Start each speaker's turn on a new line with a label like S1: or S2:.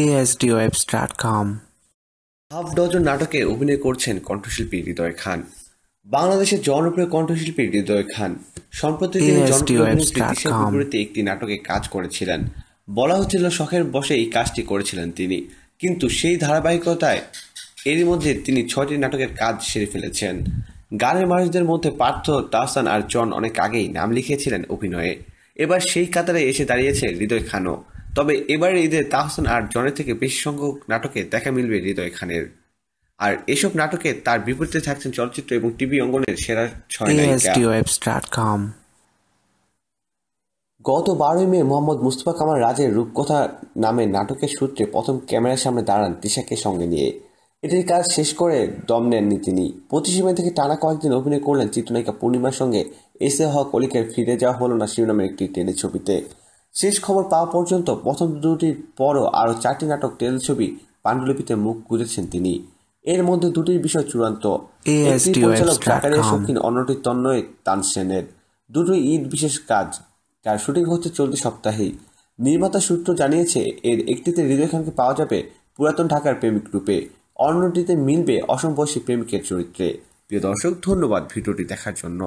S1: asdwebs.com
S2: half dozen নাটকে অভিনয় করছেন কণ্ঠশিল্পী হৃদয় খান। বাংলাদেশের জনপ্রিয় কণ্ঠশিল্পী হৃদয় খান সম্প্রতি তিনি জনপ্রিয় অভিনেত্রী তিশার
S1: asdwebs.com
S2: বিপরীতে একটি নাটকে কাজ করেছিলেন। বলা হচ্ছিল শখের বশে এই কাজটি করেছিলেন তিনি, কিন্তু সেই ধারাবাহিকতায় এরই মধ্যে তিনি 6টি নাটকের কাজ সেরে ফেলেছেন। গানের মানুষদের মধ্যে পার্থ, তাহসান আর জন অনেক আগেই নাম লিখিয়েছিলেন অভিনয়ে। এবার সেই কাতারে এসে দাঁড়িয়েছে হৃদয় খানও। তবে এবারের ঈদে তাহসান আর জনের থেকে বেশি সংখ্যক নাটকে দেখা মিলবে হৃদয় খানের। আর এসব নাটকে তার বিপরীতে থাকছেন চলচ্চিত্র এবং টিভি অঙ্গনের সেরা 6 নায়িকা।
S1: asdwebs.com
S2: গত 12ই মে মোহাম্মদ মুস্তফা কামাল রাজের রূপকথা নামের নাটকের সূত্রে প্রথম ক্যামেরার সামনে দাঁড়ান তিশাকে সঙ্গে নিয়ে। এটির কাজ শেষ করে দম নেননি তিনি। 25 মে থেকে টানা কয়েকদিন অভিনয় করলেন চিত্রনায়িকা পূর্ণিমার সঙ্গে এসে হক অলিকের ফিরে যাওয়া হলো না শিরোনামের একটি টেলিছবিতে। শেষ খবর পাওয়া পর্যন্ত প্রথম দুটির পরও আরও 4টি নাটক টেলিছবি পাণ্ডুলিপিতে মুখ গুঁজেছেন তিনি। এর মধ্যে দুটির বিষয় চূড়ান্ত। একটি পরিচালক জাকারিয়া
S1: asdwebs.com
S2: শৌখিন, অন্যটি তন্ময় তানসেনের। দুটোই ঈদ বিশেষ কাজ, যার শুটিং হচ্ছে চলতি সপ্তাহেই। নির্মাতা সূত্র জানিয়েছে এর একটিতে হৃদয় খানকে পাওয়া যাবে পুরাতন ঢাকার প্রেমিক রূপে, অন্যটিতে মিলবে অসমবয়সী প্রেমিকের চরিত্রে। প্রিয় দর্শক, ধন্যবাদ ভিডিওটি দেখার জন্য।